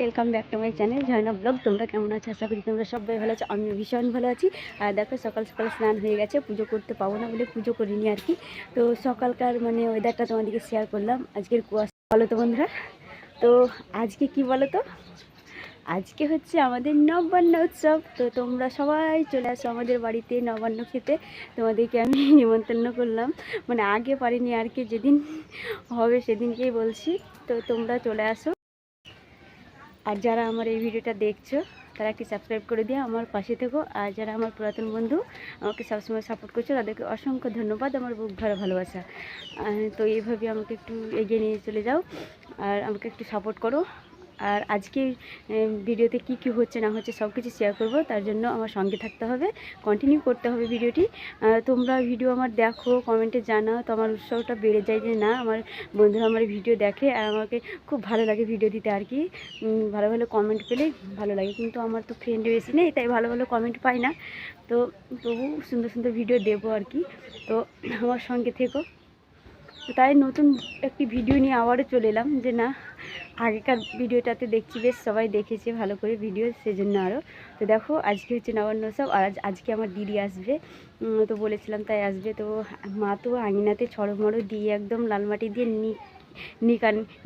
Welcome back to my channel Jharna blog. তোমরা কেমন আছো? আশা করি তোমরা সবাই ভালো আছো। আমি ভীষণ ভালো আছি। আর দেখো সকাল সকাল স্নান হয়ে গেছে, পুজো করতে পাবো না বলে পুজো করিনি আর কি। তো সকালকার ওয়েদারটা তোমাদেরকে শেয়ার করলাম। আজকের কুয়াশা বলো তো বন্ধুরা। তো আজকে কি বলো তো, আজকে হচ্ছে আমাদের নবান্ন উৎসব। তো তোমরা সবাই চলে আসো আমাদের বাড়িতে নবান্ন খেতে। তোমাদেরকে আমি নিমন্ত্রণ করলাম, আগে পারিনি আর কি, যেদিন হবে সেদিনকেই বলছি। তো তোমরা চলে আসো। আর যারা আমার এই ভিডিওটা দেখছো তারা একটি সাবস্ক্রাইব করে দিয়ে আমার পাশে থেকো। আর যারা আমার পুরাতন বন্ধু আমাকে সবসময় সাপোর্ট করছো তাদেরকে অসংখ্য ধন্যবাদ, আমার বুক ভরা ভালোবাসা। তো এইভাবে আমাকে একটু এগিয়ে নিয়ে চলে যাও আর আমাকে একটু সাপোর্ট করো। আর আজকে ভিডিওতে কি কি হচ্ছে না হচ্ছে সব কিছু শেয়ার করব, তার জন্য আমার সঙ্গে থাকতে হবে, কন্টিনিউ করতে হবে ভিডিওটি। তোমরা ভিডিও আমার দেখো, কমেন্টে জানাও, তো আমার উৎসাহটা বেড়ে যায় যে না আমার বন্ধুরা আমার ভিডিও দেখে আর আমাকে খুব ভালো লাগে ভিডিও দিতে আর কি। ভালো ভালো কমেন্ট পেলে ভালো লাগে, কিন্তু আমার তো ফ্রেন্ড বেশি নেই, তাই ভালো ভালো কমেন্ট পাই না। তো তবু সুন্দর সুন্দর ভিডিও দেবো আর কি। তো আমার সঙ্গে থেকো। তো তাই নতুন একটি ভিডিও নিয়ে আবারও চলে এলাম, যে না আগেকার ভিডিওটাতে দেখছি বেশ সবাই দেখেছে ভালো করে ভিডিও, সেজন্য আরও। তো দেখো আজকে হচ্ছে নবান্ন উৎসব, আর আজকে আমার দিদি আসবে। তো বলেছিলাম তাই আসবে। তো মা তো আঙিনাতে ছড়মড়ো দিয়ে একদম লাল মাটি দিয়ে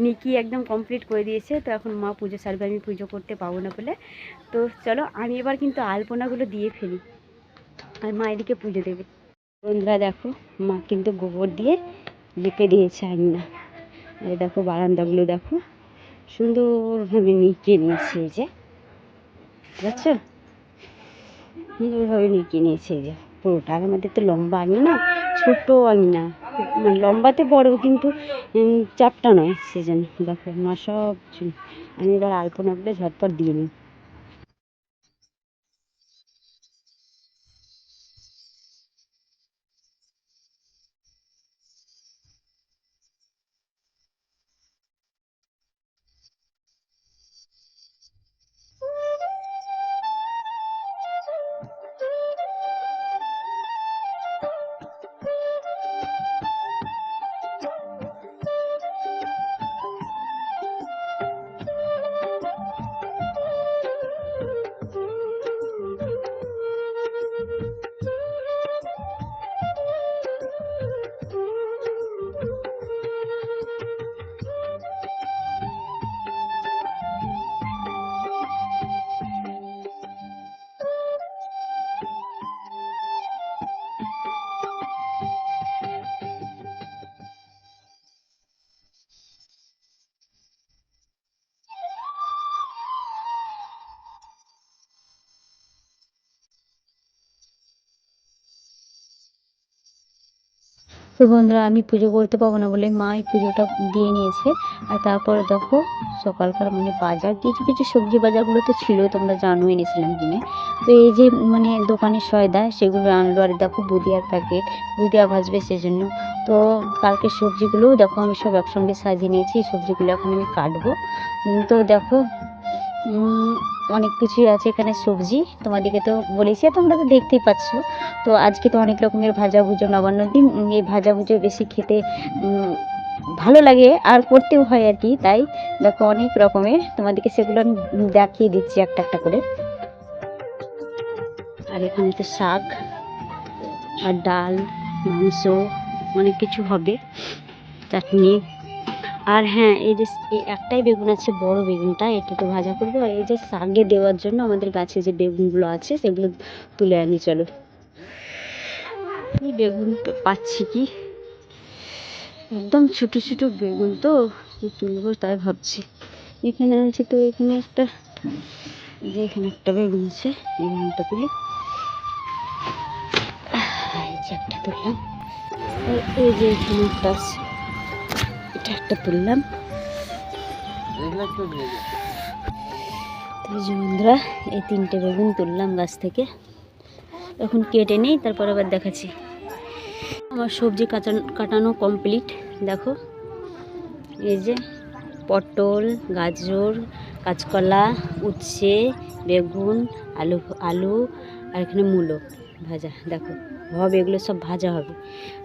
নিকি একদম কমপ্লিট করে দিয়েছে। তো এখন মা পুজো সারবে, আমি পুজো করতে পাবো না বলে। তো চলো আমি এবার কিন্তু আলপনাগুলো দিয়ে ফেলি, আর মা এদিকে পুজো দেবে। বন্ধুরা দেখো, মা কিন্তু গোবর দিয়ে লিপে দিয়েছে আঙিনা। এই দেখো বারান্দাগুলো দেখো সুন্দরভাবে নিকিয়ে নিয়েছে, এই যে বুঝছো, সুন্দরভাবে নিকিয়ে নিয়েছে এই যে পুরোটা। আর আমাদের তো লম্বা আঙিনা, ছোট আঙিনা, লম্বাতে বড় কিন্তু চাপটা নয়, সেজন্য দেখো মা সব আমি এবার আলপনাগুলো ঝটপট দিয়ে নিই। তো বন্ধুরা আমি পুজো করতে পারবো না বলে মা এই পুজোটা দিয়ে নিয়েছে। আর তারপরে দেখো সকালকার বাজার, কিছু কিছু সবজি বাজারগুলো তো ছিল, তোমরা জানো, এনেছিলাম কিনে। তো এই যে দোকানের সয়দা সেগুলো আনলো। আর দেখো বুদিয়ার প্যাকেট, বুদিয়া ভাজবে সেজন্য। তো কালকে সবজিগুলোও দেখো আমি সব একসঙ্গে সাজিয়ে নিয়েছি। এই সবজিগুলো এখন আমি কাটবো। তো দেখো অনেক কিছুই আছে এখানে সবজি, তোমাদেরকে তো বলেছি, তোমরা তো দেখতেই পাচ্ছ। তো আজকে তো অনেক রকমের ভাজাভুজো, নবান্ন দিন এই ভাজাভুজো বেশি খেতে ভালো লাগে আর করতেও হয় আর কি। তাই দেখো অনেক রকমের, তোমাদেরকে সেগুলো আমি দেখিয়ে দিচ্ছি একটা একটা করে। আর এখানে তো শাক আর ডাল, মাংস, অনেক কিছু হবে, চাটনি। আর হ্যাঁ, এই যে একটাই বেগুন আছে, বড় বেগুনটা, এটা তো ভাজা করবো। আর এই যে শাকে দেওয়ার জন্য আমাদের গাছে যে বেগুনগুলো আছে সেগুলো তুলে আনি। চলো, এই বেগুন পাচ্ছি কি, একদম ছোট ছোট বেগুন, তো তুলবো তাই ভাবছি। এখানে আছে, তো এখানে একটা, যে এখানে একটা বেগুন আছে, বেগুনটা তুলি। এই যে একটা তুললাম, এই যে এখানে একটা আছে, এটা একটা তুললাম। তো বন্ধুরা এই 3টে বেগুন তুললাম গাছ থেকে, এখন কেটে নেই, তারপর আবার দেখাচ্ছি। আমার সবজি কাটানো কমপ্লিট। দেখো এই যে পটল, গাজর, কাঁচকলা, উচ্ছে, বেগুন, আলু আর এখানে মূলো ভাজা। দেখো হবে, এগুলো সব ভাজা হবে।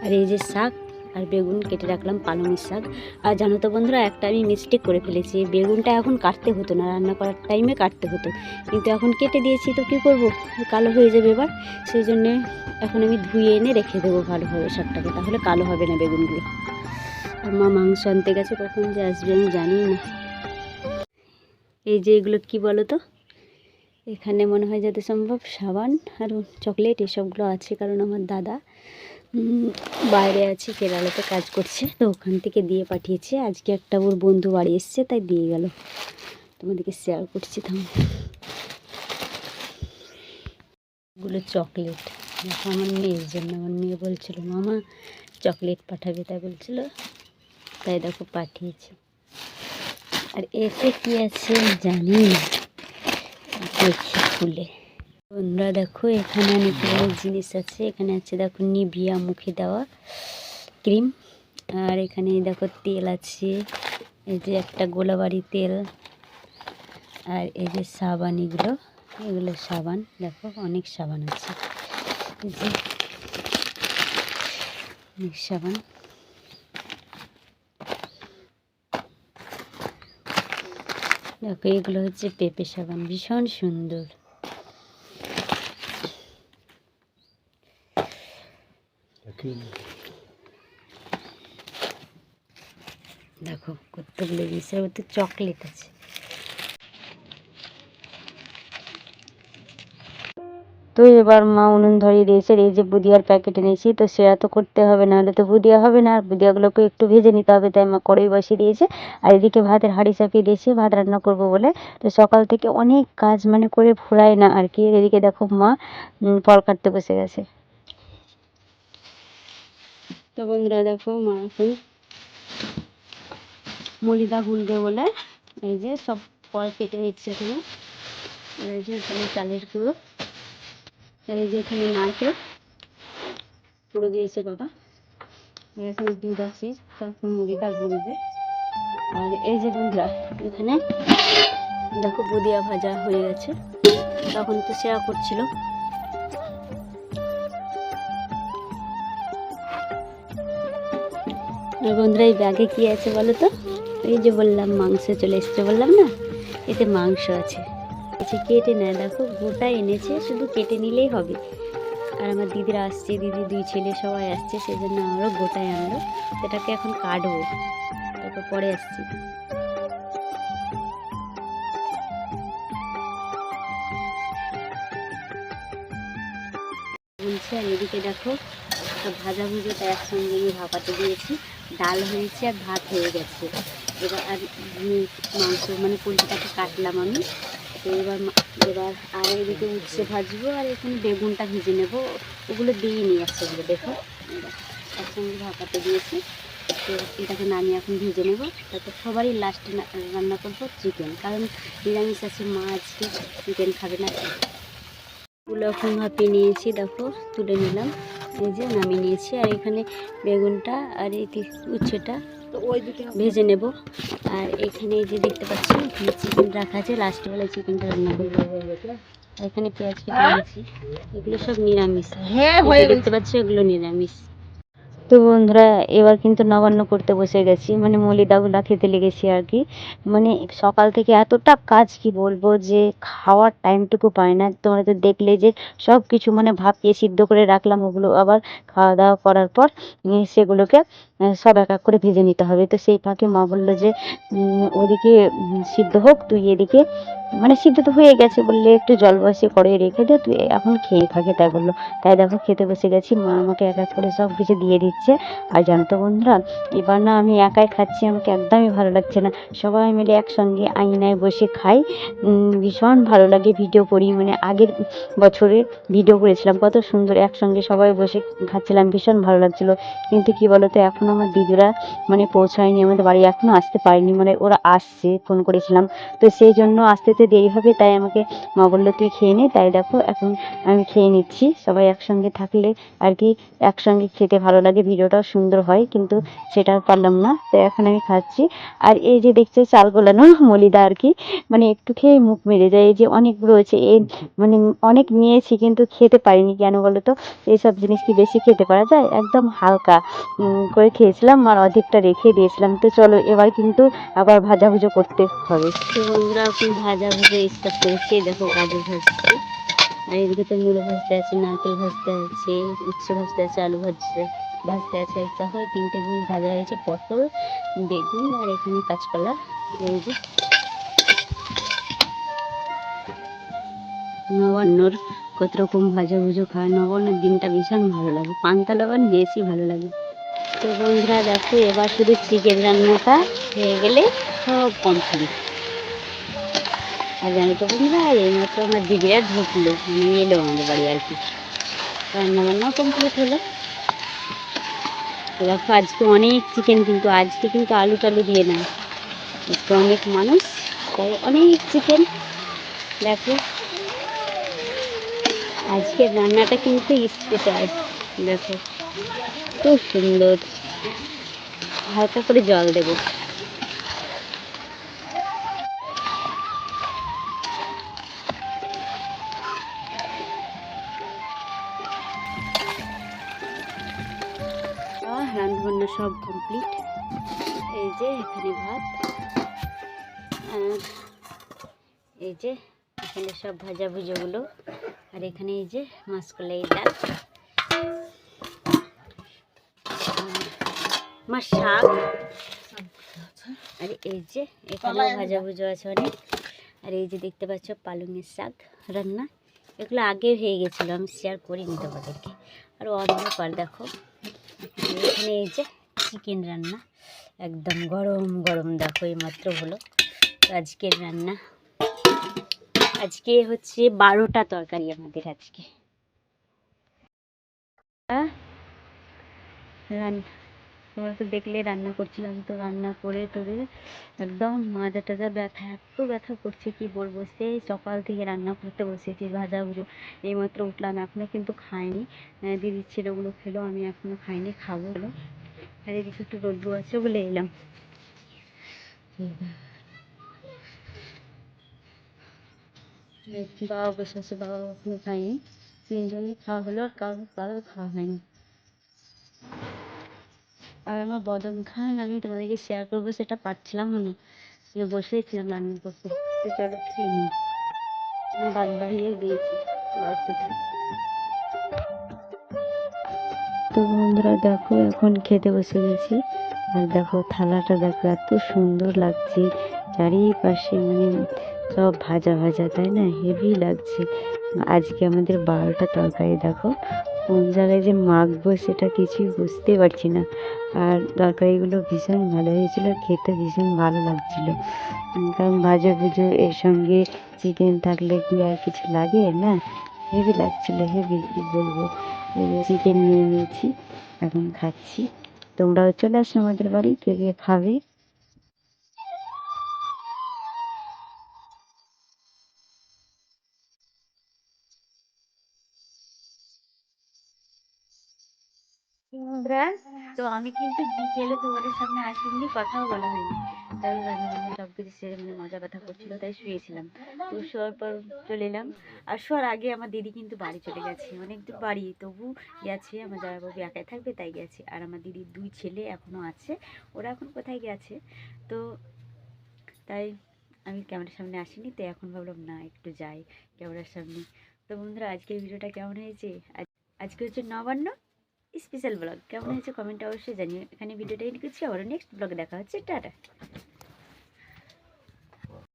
আর এই যে শাক আর বেগুন কেটে রাখলাম, পালংয়ের শাক। আর জানো তো বন্ধুরা, একটা আমি মিস্টেক করে ফেলেছি, বেগুনটা এখন কাটতে হতো না, রান্না করার টাইমে কাটতে হতো, কিন্তু এখন কেটে দিয়েছি তো কী করবো, কালো হয়ে যাবে এবার। সেই জন্যে এখন আমি ধুয়ে এনে রেখে দেবো ভালোভাবে শাকটাকে, তাহলে কালো হবে না বেগুনগুলো। আর মা মাংস আনতে গেছে, কখন যে আসবে আমি জানি না। এই যে এগুলো কি বলো তো, এখানে মনে হয় যত সম্ভব সাবান আর চকলেট এসবগুলো আছে, কারণ আমার দাদা বাইরে আছে, কেরালাতে কাজ করছে, তো ওখান থেকে দিয়ে পাঠিয়েছে। আজকে একটা ওর বন্ধু বাড়ি এসছে, তাই দিয়ে গেল, তোমাদেরকে শেয়ার করছি। এগুলো চকলেট, দেখো আমার মেয়ের জন্য। আমার মেয়ে বলছিল মামা চকলেট পাঠাবে, তাই বলছিল, তাই দেখো পাঠিয়েছে। আর এতে কি আছে জানি না, দেখি খুলে। বন্ধুরা দেখো, এখানে অনেক ধরনের জিনিস আছে। এখানে আছে দেখো নিভিয়া মুখে দেওয়া ক্রিম, আর এখানে দেখো তেল আছে, এই যে একটা গোলাবাড়ি তেল, আর এই যে সাবান, এগুলো সাবান, দেখো অনেক সাবান আছে, এই যে অনেক সাবান। দেখো এগুলো হচ্ছে পেঁপে সাবান, ভীষণ সুন্দর। দেখো কতগুলো জিনিসের মধ্যে চকলেট আছে। তো এবার মা উনুন ধরিয়ে দিয়েছে। এই যে বুদিয়ার প্যাকেট এনেছি, তো সেটা তো করতে হবে, নাহলে তো বুদিয়া হবে না। আর বুদিয়াগুলোকে একটু ভেজে নিতে হবে, তাই মা কড়াই বসিয়ে দিয়েছে। আর এদিকে ভাতের হাঁড়ি চাপিয়ে দিয়েছি, ভাত রান্না করব বলে। তো সকাল থেকে অনেক কাজ মানে করে ফুরায় না আর কি। এদিকে দেখো মা ফল কাটতে বসে গেছে। তো বন্ধুরা দেখো, মা এখন মলিদা গুলবে বলে এই যে সব ফল কেটে নিচ্ছে এখানে। এই যে এখানে চালের গুঁড়ো, এই যে এখানে নারকেল পুরো দিয়েছে বাবা, এখানে দুধ আছে, তারপর মুড়িটা গুলবে। আর এই যে বন্ধুরা, এখানে দেখো বুদিয়া ভাজা হয়ে গেছে, তখন তো সেরা করছিল। আর বন্ধুরা এই ব্যাগে কি আছে বলো তো, এই যে বললাম মাংস চলে এসছে, বললাম না, এতে মাংস আছে। কেটে নেয়, দেখো গোটা এনেছে, শুধু কেটে নিলেই হবে। আর আমার দিদিরা আসছে, দিদি দুই ছেলে সবাই আসছে, সেই জন্য আমারও গোটায় আনলো। এটাকে এখন কাটবো, তারপর পরে আসছি। বলছি, আর এদিকে দেখো সব ভাজা ভুজিটা একসঙ্গে আমি ভাপাতে দিয়েছি, ডাল হয়েছে আর ভাত হয়ে গেছে। এবার আর মাংস মানে পোলট্রিটাকে কাটলাম আমি, তো এবার আর এদিকে উচ্ছে ভাজবো, আর এখানে বেগুনটা ভেজে নেব, ওগুলো দিয়ে নিয়ে আসছে। ওগুলো দেখো একসঙ্গে ভাপাতে দিয়েছি, তো এটাকে নামিয়ে এখন ভেজে নেব। তারপর সবারই লাস্টে রান্না করবো চিকেন, কারণ নিরামিষ আছে, মা আজকে চিকেন খাবে না। ওগুলো এখন ভাপিয়ে নিয়েছি, দেখো তুলে নিলাম, এই যে নামিয়ে নিয়েছি। আর এখানে বেগুনটা আর এই উচ্ছেটা ভেজে নেব। আর এখানে এই যে দেখতে পাচ্ছি এখানে চিকেন রাখা আছে, লাস্টে বেলায় চিকেনটা রান্না করবো। এখানে পেঁয়াজ কেটে নিয়েছি, এগুলো সব নিরামিষ, দেখতে পাচ্ছি এগুলো নিরামিষ। তো বন্ধুরা এবার কিন্তু নবান্ন করতে বসে গেছি, মানে মলিদাগুলা খেতে লেগেছি আর কি। মানে সকাল থেকে এতটা কাজ, কি বলবো, যে খাওয়ার টাইমটুকু পাই না। তোমরা তো দেখলে যে সব কিছু মানে ভাপিয়ে সিদ্ধ করে রাখলাম, ওগুলো আবার খাওয়া দাওয়া করার পর সেগুলোকে সব এক এক করে ভেজে নিতে হবে। তো সেই ফাঁকে মা বললো যে ওদিকে সিদ্ধ হোক, তুই এদিকে, মানে সিদ্ধ তো হয়ে গেছে, বললে একটু জল বসিয়ে কড়াই রেখে দে, তুই এখন খেয়ে থাকে, তাই বললো। তাই দেখো খেতে বসে গেছি, মা আমাকে এক এক করে সব কিছু দিয়ে দিচ্ছে। আর জানো তো বন্ধুরা, এবার না আমি একাই খাচ্ছি, আমাকে একদমই ভালো লাগছে না, সবাই মিলে একসঙ্গে আঙিনায় বসে খাই, ভীষণ ভালো লাগে। ভিডিও করি, মানে আগের বছরে ভিডিও করেছিলাম, কত সুন্দর একসঙ্গে সবাই বসে খাচ্ছিলাম, ভীষণ ভালো লাগছিলো। কিন্তু কি বলতো, এখন আমার দিদিরা মানে পৌঁছায়নি আমাদের বাড়ি, এখনও আসতে পারেনি, মানে ওরা আসছে, ফোন করেছিলাম, তো সেই জন্য আসতে দেরি হবে। তাই আমাকে মা বললো তুই খেয়ে নে, তাই দেখো এখন আমি খেয়ে নিচ্ছি। সবাই একসঙ্গে থাকলে আর কি একসঙ্গে খেতে ভালো লাগে, ভিডিওটাও সুন্দর হয়, কিন্তু সেটা আর পারলাম না। তো এখন আমি খাচ্ছি। আর এই যে দেখছো চালগুলো না মলিদা আর কি, মানে একটু খেয়ে মুখ মেরে যায়। এই যে অনেকগুলো আছে, এই মানে অনেক নিয়েছি কিন্তু খেতে পারিনি। কেন বলো তো, এইসব জিনিস কি বেশি খেতে পারা যায়? একদম হালকা করে খেয়েছিলাম আর অর্ধেকটা রেখে দিয়েছিলাম। তো চলো এবার কিন্তু আবার ভাজাভুজো করতে হবে। তো বন্ধুরা এখন ভাজাভুজো স্টার্ট করেছি। দেখো গাজর ভাজছি, আর এদিকে তো মূলো ভাজতে আছে, নারকেল ভাজতে আছে, উচ্ছে ভাজতে আছে, আলু ভাজতে আছে। একটা হয় 3টে জিনিস ভাজা হয়েছে, পটল, বেগুন আর এখানে কাঁচকলা। এই যে নবান্নর কত রকম ভাজাভুজো খায়। নবান্নের দিনটা ভীষণ ভালো লাগে, পান্তা লবণ বেশি ভালো লাগে। তো বন্ধুরা দেখো এবার শুধু চিকেন রান্নাটা হয়ে গেলে সব কমপ্লিট। আর জানি তো বন্ধুরা এইমাত্র আমার দিদিরা ঢুকলো, এলো আমাদের বাড়ি আর কি, রান্নাবান্নাও কমপ্লিট হলো। দেখো আজকে অনেক চিকেন, কিন্তু আজকে কিন্তু আলু টালু দিয়ে না, আজকে অনেক মানুষ তাই অনেক চিকেন। দেখো আজকের রান্নাটা কিন্তু স্পেশাল। দেখো খুব সুন্দর। হালকা করে জল দেবো। রান্নাবান্না সব কমপ্লিট। এই যে এখানে ভাত, আর এই যে এখানে সব ভাজাভুজোগুলো, আর এখানে এই যে মাসকলাই ডাল, মাছ শাক, আর এই যে এখানে ভাজাভুজো আছে অনেক। আর এই যে দেখতে পাচ্ছ পালংয়ের শাক রান্না, এগুলো আগে হয়ে গেছিলো, আমি শেয়ার করিনি তোমাদেরকে। আর অন্ধকার দেখো, এখানে এই যে চিকেন রান্না একদম গরম গরম, দেখো এইমাত্র হলো। আজকের রান্না আজকে হচ্ছে 12টা তরকারি আমাদের আজকে। তোমরা তো দেখলে রান্না করছিলাম, তো রান্না করে টোরে একদম মাজা টাজা ব্যথা, এত ব্যথা করছে কি বলবো। সেই সকাল থেকে রান্না করতে বসেছি, ভাজাভুজো এইমাত্র উঠলাম, এখনও কিন্তু খাইনি। দিদির ছেলেগুলো খেলো, আমি এখনও খাইনি, খাবো হলো। আর এদিকে একটু রোদ্দু আছে বলে এলাম। বাবা বসে আছে, বাবা এখনো খাইনি, তিনজনই খাওয়া হলো, আর কারো খাওয়া হয়নি। আর আমার বদন খান আমি তোমাদেরকে শেয়ার করবো, সেটা পারছিলাম না, বসেই ছিলাম রান্না করতে। তো চলো খেয়ে নিই, বাদ বাড়িয়ে দিয়েছি। তো বন্ধুরা দেখো এখন খেতে বসে গেছি। আর দেখো থালাটা দেখো এত সুন্দর লাগছে, চারিপাশে মানে সব ভাজা ভাজা, তাই না? হেভি লাগছে। আজকে আমাদের 12টা তরকারি। দেখো কোন জায়গায় যে মাখবো সেটা কিছুই বুঝতে পারছি না। আর তরকারিগুলো ভীষণ ভালো হয়েছিল, খেতে ভীষণ ভালো লাগছিল। কারণ ভাজা ভুজো এর সঙ্গে চিকেন থাকলে কি আর কিছু লাগে না? হেভি লাগছিল, হেভি, কি বলবো। চিকেন নিয়ে নিয়েছি, এখন খাচ্ছি। তোমরাও চলে আসো আমাদের বাড়ি, কে কে খাবে। বন্ধুরা তো আমি কিন্তু বিকেলে তোমাদের সামনে আসিনি, কথাও বলা হয়নি, তাই রান্নাবান্না সব কিছু সেরে মানে মজা ব্যথা করছিল, তাই শুয়েছিলাম। তো শোয়ার পর চলে এলাম। আর শোয়ার আগে আমার দিদি কিন্তু বাড়ি চলে গেছে, অনেক দূর বাড়ি, তবু গেছে। আমার জামাইবাবু একাই থাকবে তাই গেছে, আর আমার দিদির 2 ছেলে এখনও আছে, ওরা এখন কোথায় গেছে। তো তাই আমি ক্যামেরার সামনে আসিনি, তো এখন ভাবলাম না একটু যাই ক্যামেরার সামনে। তো বন্ধুরা আজকের ভিডিওটা কেমন হয়েছে? আজকে হচ্ছে নবান্ন স্পেশাল ব্লগ, কেমন হয়েছে কমেন্টে অবশ্যই জানিও। এখানে ভিডিওটা এন্ড করছি, আবার নেক্সট ব্লগে দেখা হচ্ছে, টাটা।